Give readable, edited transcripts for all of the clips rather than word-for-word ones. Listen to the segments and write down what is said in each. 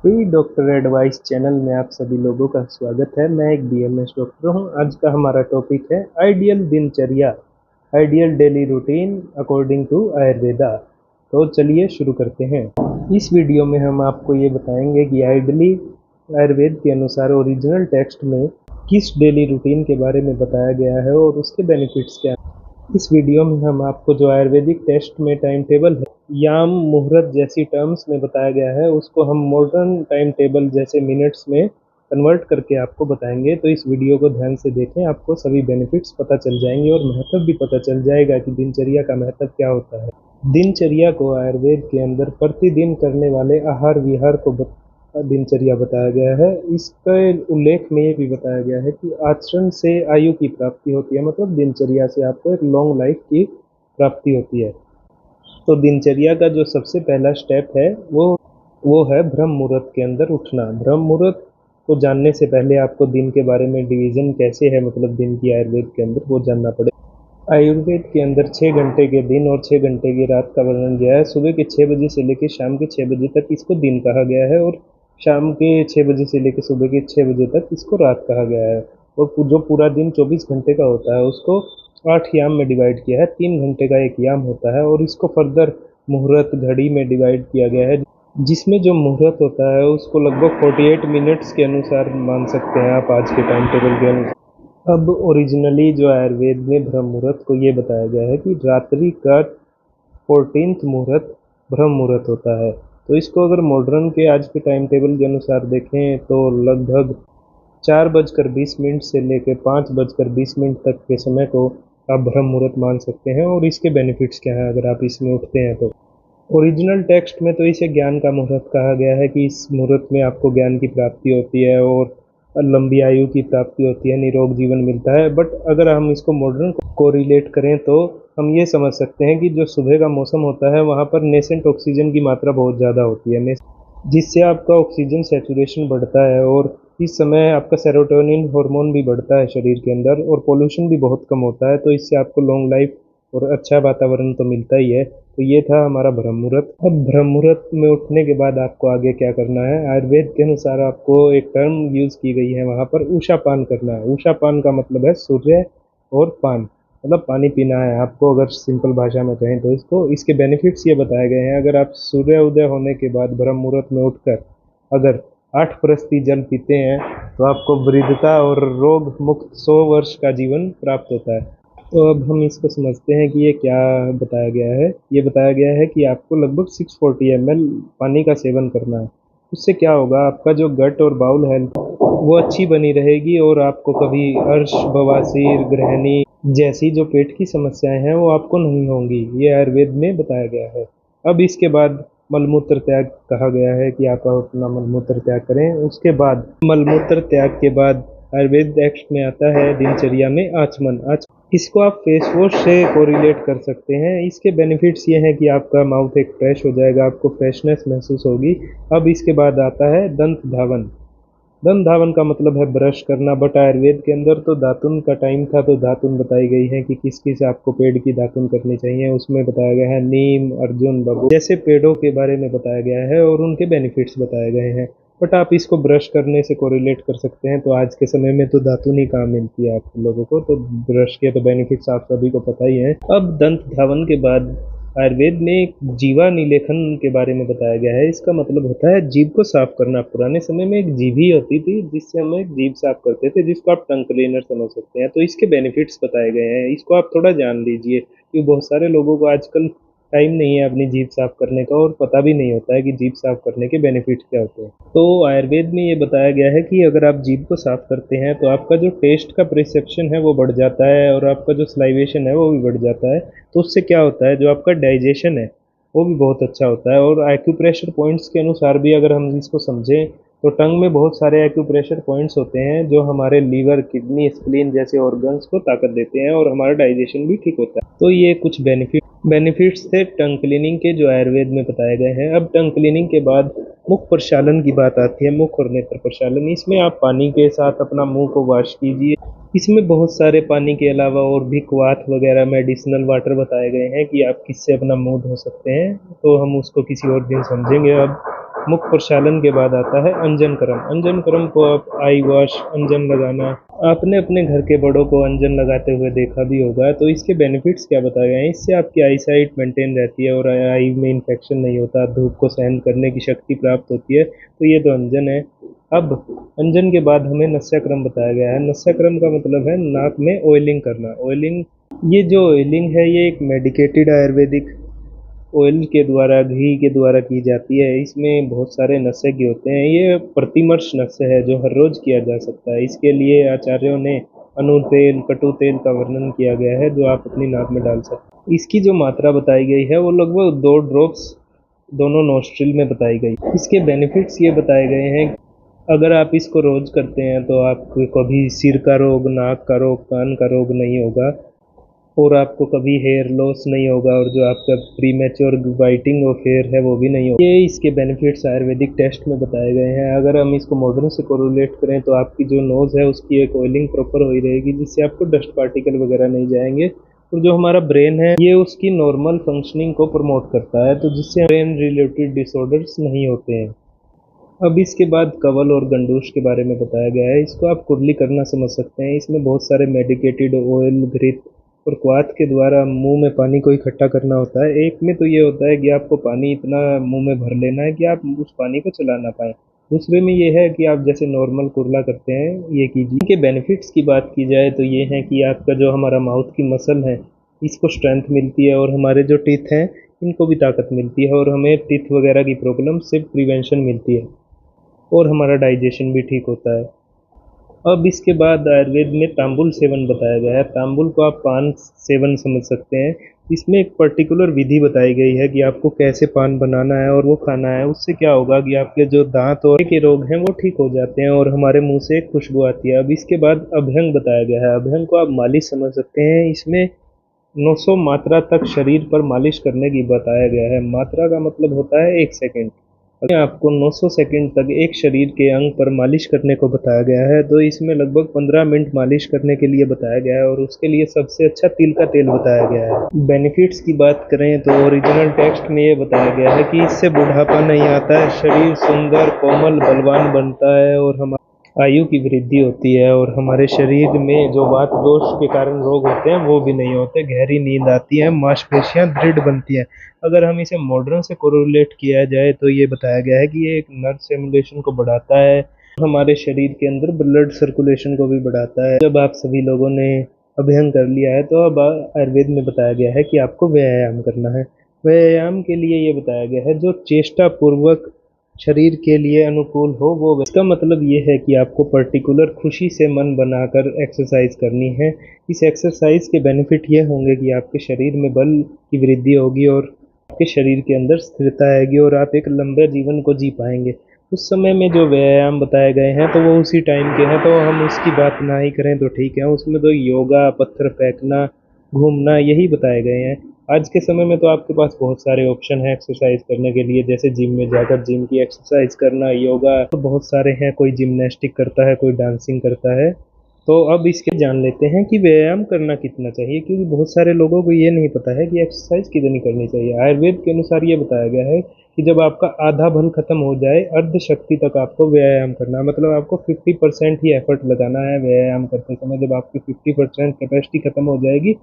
Free doctor advice channel में आप सभी लोगों का स्वागत है। मैं एक बीएमएस डॉक्टर हूं। आज का हमारा टॉपिक है आइडियल दिनचर्या, ideal daily routine according to Ayurveda. तो चलिए शुरू करते हैं। इस वीडियो में हम आपको ये बताएंगे कि आइडियली आयुर्वेद के अनुसार ओरिजिनल टेक्स्ट में किस डेली रूटीन के बारे में बताया गया है और उसके बेनिफिट्स क्या हैं। इस वीडियो में हम आपको जो आयुर्वेदिक टेस्ट में टाइम टेबल है, याम मुहूर्त जैसी टर्म्स में बताया गया है, उसको हम मॉडर्न टाइम टेबल जैसे मिनट्स में कन्वर्ट करके आपको बताएंगे। तो इस वीडियो को ध्यान से देखें, आपको सभी बेनिफिट्स पता चल जाएंगे और महत्व भी पता चल जाएगा कि दिनचर्या का महत्व क्या होता है। दिनचर्या को आयुर्वेद के अंदर प्रतिदिन करने वाले आहार विहार को दिनचर्या बताया गया है। इसके उल्लेख में ये भी बताया गया है कि आचरण से आयु की प्राप्ति होती है, मतलब दिनचर्या से आपको एक लॉन्ग लाइफ की प्राप्ति होती है। तो दिनचर्या का जो सबसे पहला स्टेप है वो है ब्रह्म मुहूर्त के अंदर उठना। ब्रह्म मुहूर्त को जानने से पहले आपको दिन के बारे में डिवीजन कैसे है, मतलब दिन की आयुर्वेद के अंदर वो जानना पड़ेगा। आयुर्वेद के अंदर 6 घंटे के दिन और 6 घंटे की रात का वर्णन गया है। सुबह के 6 बजे से लेकर शाम के 6 बजे तक इसको दिन कहा गया है और शाम के 6 बजे से लेकर सुबह के 6 बजे तक इसको रात कहा गया है। और जो पूरा दिन 24 घंटे का होता है उसको 8 याम में डिवाइड किया है। 3 घंटे का एक याम होता है और इसको फर्दर मुहूर्त घड़ी में डिवाइड किया गया है, जिसमें जो मुहूर्त होता है उसको लगभग 48 मिनट्स के अनुसार मान सकते हैं आप आज के टाइम टेबल के अनुसार। अब ओरिजिनली जो आयुर्वेद में ब्रह्म मुहूर्त को ये बताया गया है कि रात्रि का 14th मुहूर्त ब्रह्म मुहूर्त होता है। तो इसको अगर मॉडर्न के आज के टाइम टेबल के अनुसार देखें तो लगभग 4:20 से लेकर 5:20 तक के समय को आप ब्रह्म मुहूर्त मान सकते हैं। और इसके बेनिफिट्स क्या हैं अगर आप इसमें उठते हैं तो। ओरिजिनल टेक्स्ट में तो इसे ज्ञान का मुहूर्त कहा गया है कि इस मुहूर्त में आपको ज्ञान की प्राप्ति होती है और लंबी आयु की प्राप्ति होती है, निरोग जीवन मिलता है। बट अगर हम इसको मॉडर्न को रिलेट करें तो हम ये समझ सकते हैं कि जो सुबह का मौसम होता है वहाँ पर नेसेंट ऑक्सीजन की मात्रा बहुत ज़्यादा होती है, जिससे आपका ऑक्सीजन सैचुरेशन बढ़ता है और इस समय आपका सेरोटोनिन हार्मोन भी बढ़ता है शरीर के अंदर और पोल्यूशन भी बहुत कम होता है। तो इससे आपको लॉन्ग लाइफ और अच्छा वातावरण तो मिलता ही है। तो ये था हमारा ब्रह्म मुहूर्त। अब ब्रह्म मुहूर्त में उठने के बाद आपको आगे क्या करना है, आयुर्वेद के अनुसार आपको एक टर्म यूज की गई है वहाँ पर, उषा पान करना है। उषा पान का मतलब है सूर्य और पान, मतलब पानी पीना है आपको, अगर सिंपल भाषा में कहें तो। इसके बेनिफिट्स ये बताए गए हैं। अगर आप सूर्य उदय होने के बाद ब्रह्म मुहूर्त में उठकर अगर 8 परस्ती जल पीते हैं तो आपको वृद्धता और रोग मुक्त 100 वर्ष का जीवन प्राप्त होता है। तो अब हम इसको समझते हैं कि ये क्या बताया गया है। ये बताया गया है कि आपको लगभग 640 ml पानी का सेवन करना है। उससे क्या होगा, आपका जो गट और बाउल हेल्थ वो अच्छी बनी रहेगी और आपको कभी अर्श, बवासीर, ग्रहणी जैसी जो पेट की समस्याएं हैं वो आपको नहीं होंगी। ये आयुर्वेद में बताया गया है। अब इसके बाद मलमूत्र त्याग कहा गया है कि आप अपना मलमूत्र त्याग करें। उसके बाद मलमूत्र त्याग के बाद आयुर्वेद टेक्स्ट में आता है दिनचर्या में आचमन। इसको आप फेस वॉश से कोरिलेट कर सकते हैं। इसके बेनिफिट्स ये हैं कि आपका माउथ एक फ्रेश हो जाएगा, आपको फ्रेशनेस महसूस होगी। अब इसके बाद आता है दंत धावन। दंत धावन का मतलब है ब्रश करना। बट आयुर्वेद के अंदर तो दातुन का टाइम था तो दातुन बताई गई है कि किस किस आपको पेड़ की दातुन करनी चाहिए। उसमें बताया गया है नीम, अर्जुन, बबूल जैसे पेड़ों के बारे में बताया गया है और उनके बेनिफिट्स बताए गए हैं। बट आप इसको ब्रश करने से कोरिलेट कर सकते हैं। तो आज के समय में तो दातुन ही काम मिलती है आप लोगों को, तो ब्रश के तो बेनिफिट्स आप सभी को पता ही है। अब दंत धावन के बाद आयुर्वेद में एक जीवा निलेखन के बारे में बताया गया है। इसका मतलब होता है जीभ को साफ करना। पुराने समय में एक जीभी होती थी जिससे हम एक जीभ साफ करते थे, जिसको आप टंग क्लीनर समझ सकते हैं। तो इसके बेनिफिट्स बताए गए हैं, इसको आप थोड़ा जान लीजिए, क्योंकि बहुत सारे लोगों को आजकल टाइम नहीं है अपनी जीभ साफ करने का और पता भी नहीं होता है कि जीभ साफ करने के बेनिफिट्स क्या होते हैं। तो आयुर्वेद में ये बताया गया है कि अगर आप जीभ को साफ करते हैं तो आपका जो टेस्ट का परसेप्शन है वो बढ़ जाता है और आपका जो सलाइवेशन है वो भी बढ़ जाता है। तो उससे क्या होता है, जो आपका डाइजेशन है वो भी बहुत अच्छा होता है। और एक्यूप्रेशर पॉइंट्स के अनुसार भी अगर हम इसको समझें तो टंग में बहुत सारे एक्यूप्रेशर पॉइंट्स होते हैं जो हमारे लीवर, किडनी, स्प्लीन जैसे ऑर्गन्स को ताकत देते हैं और हमारा डाइजेशन भी ठीक होता है। तो ये कुछ बेनिफिट्स थे टंग क्लीनिंग के जो आयुर्वेद में बताए गए हैं। अब टंग क्लीनिंग के बाद मुख प्रक्षालन की बात आती है, मुख और नेत्र प्रक्षालन। इसमें आप पानी के साथ अपना मुंह को वॉश कीजिए इसमें बहुत सारे पानी के अलावा और भी क्वाथ वगैरह मेडिसिनल वाटर बताए गए हैं कि आप किससे अपना मुंह धो सकते हैं, तो हम उसको किसी और दिन समझेंगे। अब मुख प्रक्षालन के बाद आता है अंजन क्रम। अंजन क्रम को आप आई वॉश, अंजन लगाना, आपने अपने घर के बड़ों को अंजन लगाते हुए देखा भी होगा। तो इसके बेनिफिट्स क्या बताए गए हैं? इससे आपकी आई साइट मेंटेन रहती है और आई में इन्फेक्शन नहीं होता, धूप को सहन करने की शक्ति प्राप्त होती है। तो ये तो अंजन है। अब अंजन के बाद हमें नस्यक्रम बताया गया है। नस्यक्रम का मतलब है नाक में ऑयलिंग करना। ऑयलिंग, ये जो ऑयलिंग है ये एक मेडिकेटेड आयुर्वेदिक ऑयल के द्वारा, घी के द्वारा की जाती है। इसमें बहुत सारे नशे के होते हैं। ये प्रतिमर्श नशे है जो हर रोज किया जा सकता है। इसके लिए आचार्यों ने अनु तेल, कटु तेल का वर्णन किया गया है जो आप अपनी नाक में डाल सकते हैं। इसकी जो मात्रा बताई गई है वो लगभग 2 ड्रॉप्स दोनों नोस्ट्रिल में बताई गई। इसके बेनिफिट्स ये बताए गए हैं, अगर आप इसको रोज करते हैं तो आपको कभी सिर का रोग, नाक का रोग, कान का रोग नहीं होगा और आपको कभी हेयर लॉस नहीं होगा और जो आपका प्रीमेच्योर वाइटिंग ऑफ हेयर है वो भी नहीं होगा। ये इसके बेनिफिट्स आयुर्वेदिक टेस्ट में बताए गए हैं। अगर हम इसको मॉडर्न से कोरिलेट करें तो आपकी जो नोज़ है उसकी एक ऑयलिंग प्रॉपर हुई रहेगी जिससे आपको डस्ट पार्टिकल वगैरह नहीं जाएंगे। और जो हमारा ब्रेन है ये उसकी नॉर्मल फंक्शनिंग को प्रमोट करता है, तो जिससे ब्रेन रिलेटेड डिसऑर्डर्स नहीं होते हैं। अब इसके बाद कवल और गंडूश के बारे में बताया गया है। इसको आप कुरली करना समझ सकते हैं। इसमें बहुत सारे मेडिकेटेड ऑयल, घृत और क्वाथ के द्वारा मुंह में पानी को इकट्ठा करना होता है। एक में तो ये होता है कि आपको पानी इतना मुंह में भर लेना है कि आप उस पानी को चला ना पाए। दूसरे में ये है कि आप जैसे नॉर्मल कुरला करते हैं ये कीजिए। इनके बेनिफिट्स की बात की जाए तो ये है कि आपका जो हमारा माउथ की मसल है इसको स्ट्रेंथ मिलती है और हमारे जो टीथ हैं इनको भी ताकत मिलती है और हमें टीथ वगैरह की प्रॉब्लम से प्रिवेंशन मिलती है और हमारा डाइजेशन भी ठीक होता है। अब इसके बाद आयुर्वेद में तांबुल सेवन बताया गया है। तांबुल को आप पान सेवन समझ सकते हैं। इसमें एक पर्टिकुलर विधि बताई गई है कि आपको कैसे पान बनाना है और वो खाना है। उससे क्या होगा कि आपके जो दांत और के रोग हैं वो ठीक हो जाते हैं और हमारे मुंह से एक खुशबू आती है। अब इसके बाद अभ्यंग बताया गया है। अभ्यंग को आप मालिश समझ सकते हैं। इसमें 900 मात्रा तक शरीर पर मालिश करने की बताया गया है। मात्रा का मतलब होता है 1 सेकेंड। आपको 900 सेकंड तक एक शरीर के अंग पर मालिश करने को बताया गया है। तो इसमें लगभग 15 मिनट मालिश करने के लिए बताया गया है और उसके लिए सबसे अच्छा तिल का तेल बताया गया है। बेनिफिट्स की बात करें तो ओरिजिनल टेक्स्ट में ये बताया गया है कि इससे बुढ़ापा नहीं आता है, शरीर सुंदर, कोमल, बलवान बनता है और हमारी आयु की वृद्धि होती है और हमारे शरीर में जो वात दोष के कारण रोग होते हैं वो भी नहीं होते। गहरी नींद आती है, मांसपेशियां दृढ़ बनती हैं। अगर हम इसे मॉडर्न से कोरिलेट किया जाए तो ये बताया गया है कि ये एक नर्व स्टिमुलेशन को बढ़ाता है, हमारे शरीर के अंदर ब्लड सर्कुलेशन को भी बढ़ाता है। जब आप सभी लोगों ने अभ्यंग कर लिया है तो अब आयुर्वेद में बताया गया है कि आपको व्यायाम करना है। व्यायाम के लिए ये बताया गया है जो चेष्टा पूर्वक शरीर के लिए अनुकूल हो वो। इसका मतलब ये है कि आपको पर्टिकुलर खुशी से मन बनाकर एक्सरसाइज करनी है। इस एक्सरसाइज के बेनिफिट ये होंगे कि आपके शरीर में बल की वृद्धि होगी और आपके शरीर के अंदर स्थिरता आएगी और आप एक लंबे जीवन को जी पाएंगे। उस समय में जो व्यायाम बताए गए हैं तो वो उसी टाइम के हैं, तो हम उसकी बात ना ही करें तो ठीक है। उसमें तो योगा, पत्थर फेंकना, घूमना यही बताए गए हैं। आज के समय में तो आपके पास बहुत सारे ऑप्शन हैं एक्सरसाइज करने के लिए, जैसे जिम में जाकर जिम की एक्सरसाइज करना, योगा तो बहुत सारे हैं। कोई जिम्नास्टिक करता है, कोई डांसिंग करता है। तो अब इसके जान लेते हैं कि व्यायाम करना कितना चाहिए, क्योंकि बहुत सारे लोगों को ये नहीं पता है कि एक्सरसाइज कितनी करनी चाहिए। आयुर्वेद के अनुसार ये बताया गया है कि जब आपका आधा बल खत्म हो जाए, अर्ध शक्ति तक आपको व्यायाम करना है। मतलब आपको 50% ही एफर्ट लगाना है व्यायाम करते समय। जब आपकी 50% कैपेसिटी खत्म हो जाएगी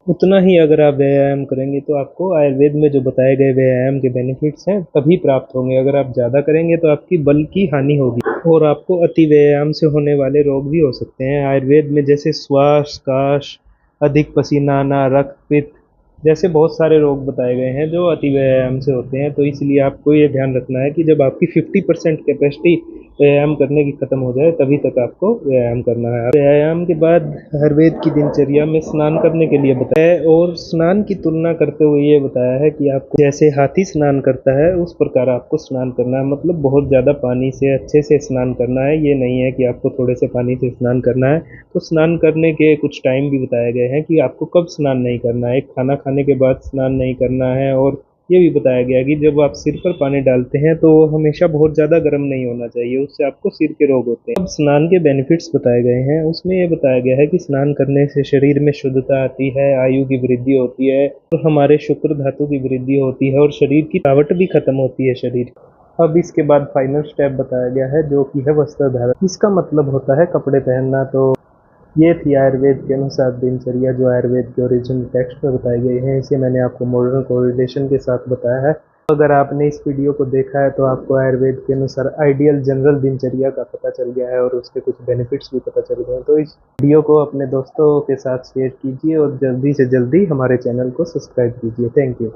उतना ही अगर आप व्यायाम करेंगे तो आपको आयुर्वेद में जो बताए गए व्यायाम के बेनिफिट्स हैं तभी प्राप्त होंगे। अगर आप ज़्यादा करेंगे तो आपकी बल की हानि होगी और आपको अति व्यायाम से होने वाले रोग भी हो सकते हैं। आयुर्वेद में जैसे श्वास, काश, अधिक पसीना आना, रक्तपित्त जैसे बहुत सारे रोग बताए गए हैं जो अति व्यायाम से होते हैं। तो इसलिए आपको ये ध्यान रखना है कि जब आपकी 50% कैपेसिटी व्यायाम करने की खत्म हो जाए तभी तक आपको व्यायाम करना है। व्यायाम के बाद आयुर्वेद की दिनचर्या में स्नान करने के लिए बताया है और स्नान की तुलना करते हुए ये बताया है कि आपको जैसे हाथी स्नान करता है उस प्रकार आपको स्नान करना है। मतलब बहुत ज़्यादा पानी से अच्छे से स्नान करना है। ये नहीं है कि आपको थोड़े से पानी से स्नान करना है। तो स्नान करने के कुछ टाइम भी बताए गए हैं कि आपको कब स्नान नहीं करना है। खाना खाने के बाद स्नान नहीं करना है और ये भी बताया गया कि जब आप सिर पर पानी डालते हैं तो वो हमेशा बहुत ज़्यादा गर्म नहीं होना चाहिए, उससे आपको सिर के रोग होते हैं। अब स्नान के बेनिफिट्स बताए गए हैं, उसमें ये बताया गया है कि स्नान करने से शरीर में शुद्धता आती है, आयु की वृद्धि होती है और हमारे शुक्र धातु की वृद्धि होती है और शरीर की थकावट भी खत्म होती है शरीर की। अब इसके बाद फाइनल स्टेप बताया गया है जो कि है वस्त्र धारण। इसका मतलब होता है कपड़े पहनना। तो ये थी आयुर्वेद के अनुसार दिनचर्या जो आयुर्वेद के ओरिजिनल टेक्स्ट में बताई गई है। इसे मैंने आपको मॉडर्न कोरिलेशन के साथ बताया है। अगर आपने इस वीडियो को देखा है तो आपको आयुर्वेद के अनुसार आइडियल जनरल दिनचर्या का पता चल गया है और उसके कुछ बेनिफिट्स भी पता चल गए हैं। तो इस वीडियो को अपने दोस्तों के साथ शेयर कीजिए और जल्दी से जल्दी हमारे चैनल को सब्सक्राइब कीजिए। Thank you.